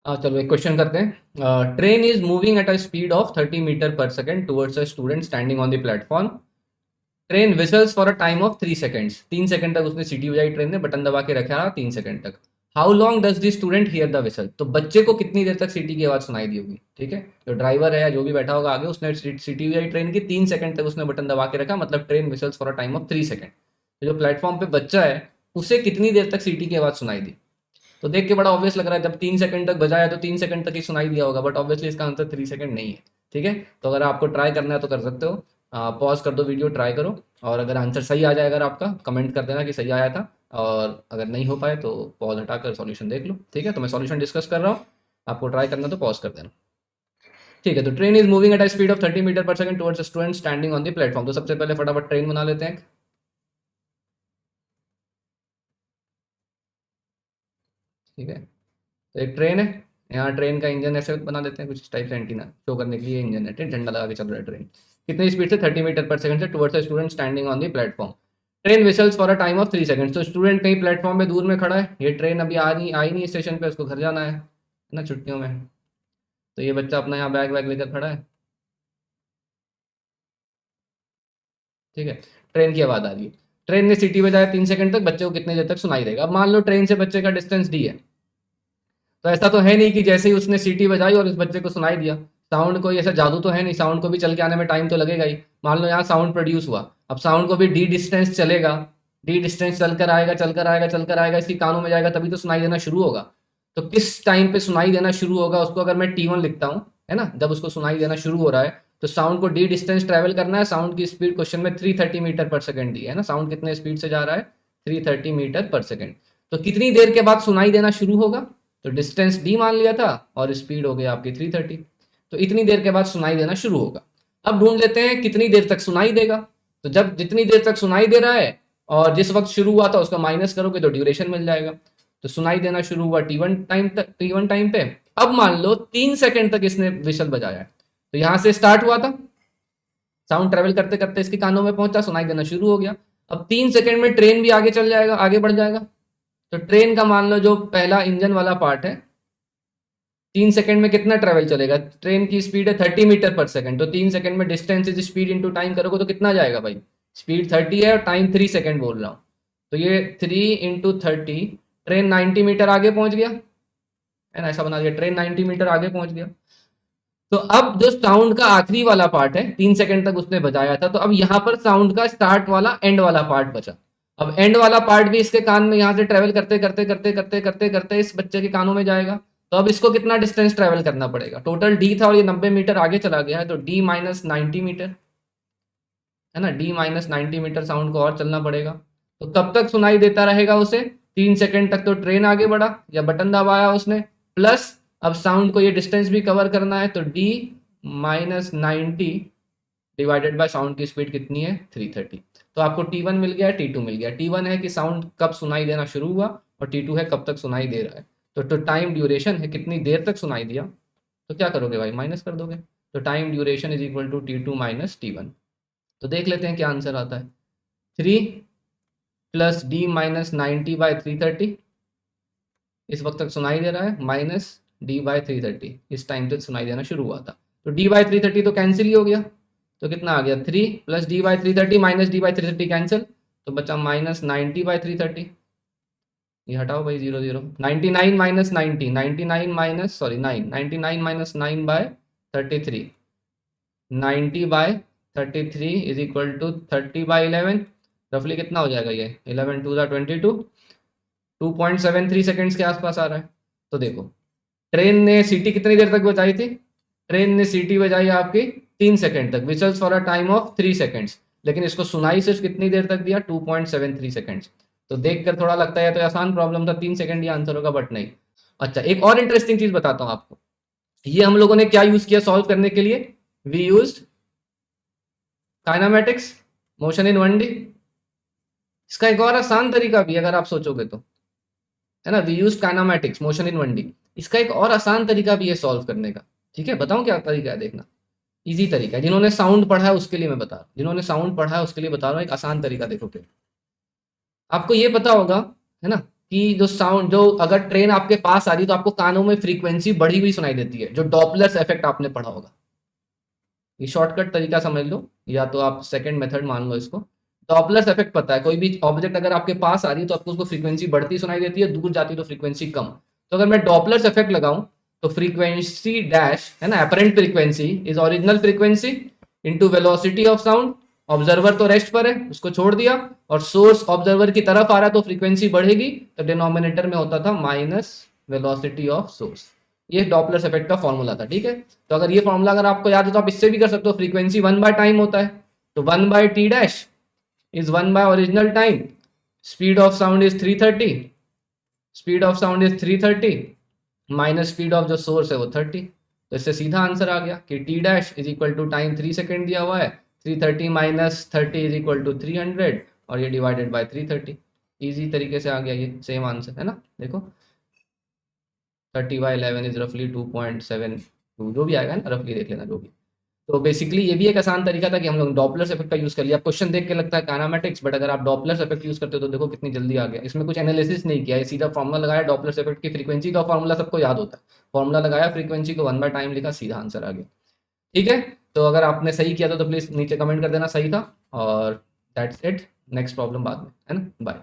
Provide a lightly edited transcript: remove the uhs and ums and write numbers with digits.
चलो एक क्वेश्चन करते हैं। Train is moving at a speed of 30 metre per second towards a student standing on the platform. Train whistles for a time of 3 seconds. 3 second तक उसने सीटी बजाई, train ने बटन दबा के रखा 3 सेकंड तक। How long does the student here the whistle? तो बच्चे को कितनी देर तक सीटी की आवाज सुनाई दी होगी? ठीक है, जो ड्राइवर है या जो भी बैठा होगा आगे, उसने सीटी बजाई ट्रेन की, 3 सेकंड तक उसने बटन दबा के रखा, मतलब train whistles for a time of 3 second. तो जो प्लेटफॉर्म पे बच्चा है उसे कितनी देर तक सीटी की आवाज सुनाई दी? तो देख के बड़ा ऑब्वियस लग रहा है, जब 3 सेकंड तक बजाया तो 3 सेकंड तक ही सुनाई दिया होगा, बट ऑब्वियसली इसका आंसर 3 सेकंड नहीं है। ठीक है, तो अगर आपको ट्राई करना है तो कर सकते हो, पॉज कर दो वीडियो, ट्राई करो, और अगर आंसर सही आ जाए, अगर आपका कमेंट कर देना कि सही आया था, और अगर नहीं हो पाए तो पॉज हटाकर सॉल्यूशन देख लो। ठीक है, तो मैं सॉल्यूशन डिस्कस कर रहा हूँ, आपको ट्राई करना तो पॉज कर देना। ठीक है, तो train is moving at a speed of 30 metre per second towards student standing on the platform. तो सबसे पहले फटाफट ट्रेन बना लेते हैं। ठीक है, तो एक ट्रेन है, यहाँ ट्रेन का इंजन ऐसे बना देते हैं कुछ इस टाइप से, एंटीना शो करने के लिए इंजन है, ट्रेन झंडा लगा के चल रहा है ट्रेन। कितनी स्पीड से? 30 मीटर पर सेकंड से towards a student standing on the platform. Train whistles for a time of 3 second. तो स्टूडेंट कहीं प्लेटफॉर्म में दूर में खड़ा है, ये ट्रेन अभी आई नहीं स्टेशन पे, उसको घर जाना है ना छुट्टियों में। तो ये बच्चा अपना यहाँ बैग वैग लेकर खड़ा है। ठीक है, ट्रेन की आवाज़ आ रही है, ट्रेन ने सीटी बजाया 3 सेकंड तक, बच्चे को कितनी देर तक सुनाई देगा? अब मान लो ट्रेन से बच्चे का डिस्टेंस डी है, तो ऐसा तो है नहीं कि जैसे ही उसने सीटी बजाई और उस बच्चे को सुनाई दिया। साउंड कोई ऐसा जादू तो है नहीं, साउंड को भी चल के आने में टाइम तो लगेगा ही। मान लो यहाँ साउंड प्रोड्यूस हुआ, अब साउंड को भी डी डिस्टेंस चलेगा, डी डिस्टेंस चलकर आएगा चलकर आएगा चलकर आएगा, इसकी कानों में जाएगा, तभी तो सुनाई देना शुरू होगा। तो किस टाइम पे सुनाई देना शुरू होगा उसको अगर मैं T1 लिखता हूँ, है ना, जब उसको सुनाई देना शुरू हो रहा है, तो साउंड को डी डिस्टेंस ट्रेवल करना है। साउंड की स्पीड क्वेश्चन में 330 मीटर पर सेकंड दी है ना, साउंड कितने स्पीड से जा रहा है? 330 मीटर पर सेकंड। तो कितनी देर के बाद सुनाई देना शुरू होगा? तो डिस्टेंस डी मान लिया था और स्पीड हो गई आपकी 330, तो इतनी देर के बाद सुनाई देना शुरू होगा। अब ढूंढ लेते हैं कितनी देर तक सुनाई देगा। तो जब जितनी देर तक सुनाई दे रहा है और जिस वक्त शुरू हुआ था उसका माइनस करोगे तो ड्यूरेशन मिल जाएगा। तो सुनाई देना शुरू हुआ T1 टाइम पे। अब मान लो 3 सेकंड तक इसने विशल बजाया है, तो यहां से स्टार्ट हुआ था, साउंड ट्रेवल करते करते इसके कानों में पहुंचा, सुनाई देना शुरू हो गया। अब 3 सेकंड में ट्रेन भी आगे चल जाएगा, आगे बढ़ जाएगा। तो ट्रेन का मान लो जो पहला इंजन वाला पार्ट है, 3 सेकंड में कितना ट्रेवल चलेगा? ट्रेन की स्पीड है 30 मीटर पर सेकंड, तो 3 सेकंड में distance is speed into time करोगे तो कितना जाएगा भाई? स्पीड 30 है और टाइम 3 सेकंड बोल रहा हूँ, तो ये 3 इंटू 30, ट्रेन 90 मीटर आगे पहुंच गया, है ना, ऐसा बना दिया, ट्रेन 90 मीटर आगे पहुंच गया। तो अब जो साउंड का आखिरी वाला पार्ट है, 3 सेकंड तक उसने बजाया था, तो अब यहाँ पर साउंड का स्टार्ट वाला एंड वाला पार्ट बचा। अब एंड वाला पार्ट भी इसके कान में यहाँ से ट्रेवल करते करते करते करते करते करते इस बच्चे के कानों में जाएगा। तो अब इसको कितना डिस्टेंस ट्रेवल करना पड़ेगा? टोटल डी था और ये 90 मीटर आगे चला गया है, तो डी माइनस 90 मीटर, है ना, डी माइनस 90 मीटर साउंड को और चलना पड़ेगा। तो कब तक सुनाई देता रहेगा उसे? 3 सेकंड तक तो ट्रेन आगे बढ़ा या बटन दबाया उसने, प्लस अब साउंड को ये डिस्टेंस भी कवर करना है, तो D minus 90 divided by sound की स्पीड कितनी है? 330। तो आपको T1 मिल गया, T2 मिल गया। T1 है कि साउंड कब सुनाई देना शुरू हुआ, और T2 है कब तक सुनाई दे रहा है। तो टाइम ड्यूरेशन है कितनी देर तक सुनाई दिया, तो क्या करोगे भाई? माइनस कर दोगे। तो time duration is equal to T2 minus T1। तो देख लेते हैं क्या आंसर आता है। 3 प्लस डी माइनस 90 बाय 330, इस वक्त तक सुनाई दे रहा है, माइनस डी बाय 330, इस टाइम तक सुनाई देना शुरू हुआ था। तो डी बाय 330 तो कैंसिल ही हो गया, तो कितना आ गया? 3 plus D by 330 minus D by 330 cancel, तो बचा माइनस 90 बाई 330। ये हटाओ भाई, 0 0, 99 minus 90, 99 minus sorry 9, 99 minus 9 by 33, 90 by 33 is equal to 30 by 11, रफली कितना हो जाएगा ये? 11 टू द 22, 2.73 सेकेंड्स के आसपास आ रहा है। तो देखो ट्रेन ने सीटी कितनी देर तक बजाई थी? ट्रेन ने सीटी बजाई आपकी 3 सेकंड तक, whistles for a time of 3 seconds, लेकिन इसको सुनाई सिर्फ कितनी देर तक दिया? 2.73 सेकंड्स। तो देखकर थोड़ा लगता है तो आसान प्रॉब्लम था, 3 सेकंड ही आंसर होगा, बट नहीं। अच्छा, एक और इंटरेस्टिंग चीज बताता हूं आपको। ये हम लोगों ने क्या यूज किया सॉल्व करने के लिए? We used kinematics, motion in 1D। इसका एक और आसान तरीका भी अगर आप सोचोगे तो, है ना, we used kinematics, motion in 1D। इसका एक और आसान तरीका भी है सॉल्व करने का। ठीक है, बताऊं क्या तरीका है? देखना, इजी तरीका है। जिन्होंने साउंड पढ़ा है उसके लिए मैं बता रहा हूँ, जिन्होंने साउंड पढ़ा है उसके लिए बता रहा हूँ, एक आसान तरीका देखो। क्या आपको ये पता होगा, है ना, कि जो साउंड, जो अगर ट्रेन आपके पास आ रही है तो आपको कानों में फ्रीक्वेंसी बढ़ी हुई सुनाई देती है, जो डॉपलर्स इफेक्ट आपने पढ़ा होगा। ये शॉर्टकट तरीका समझ लो, या तो आप सेकंड मेथड मान लो इसको। डॉपलर्स इफेक्ट पता है, कोई भी ऑब्जेक्ट अगर आपके पास आ रही है तो आपको उसको फ्रीक्वेंसी बढ़ती सुनाई देती है, दूर जाती है तो फ्रीक्वेंसी कम। तो अगर मैं डॉपलर्स इफेक्ट लगाऊं तो फ्रीक्वेंसी डैश है ना, apparent frequency is original frequency into velocity of sound. Observer तो रेस्ट पर है, उसको छोड़ दिया, और सोर्स ऑब्जर्वर की तरफ आ रहा है तो फ्रीक्वेंसी बढ़ेगी, तो डिनोमिनेटर में होता था माइनस वेलोसिटी ऑफ सोर्स। ये डॉपलर्स इफेक्ट का फॉर्मूला था, ठीक है। तो अगर ये फॉर्मूला अगर आपको याद है तो आप इससे भी कर सकते हो, फ्रीक्वेंसी 1/टाइम होता है, तो 1/t dash is original time, speed of sound is 330, speed of sound is 330 minus speed of जो सोर्स है वो 30। तो इससे सीधा आंसर आ गया कि T dash is equal to time 3 second दिया हुआ है, 330 माइनस 30 इज इक्वल टू 300, और ये डिवाइडेड बाय 330। इजी तरीके से आ गया, ये सेम आंसर है ना। देखो 30/11 इज रफली 2.72, जो भी आएगा ना रफली देख लेना जो भी। तो बेसिकली ये भी एक आसान तरीका था कि हम लोग डॉपलर्स इफेक्ट का यूज कर लिया। क्वेश्चन देख के लगता है काइनेमैटिक्स, बट अगर आप डॉपलर्स इफेक्ट यूज करते हो तो देखो कितनी जल्दी आ गया। इसमें कुछ एनालिसिस नहीं किया, सीधा फॉर्मुला लगाया, डॉपलर्स इफेक्ट की फ्रीक्वेंसी का फॉर्मुला सबको याद होता है, फॉर्मुला लगाया, फ्रीक्वेंसी को 1/टाइम लिखा, सीधा आंसर आ गया। ठीक है, तो अगर आपने सही किया था तो प्लीज नीचे कमेंट कर देना सही था, और दैट्स इट। नेक्स्ट प्रॉब्लम बाद में, है ना। बाय।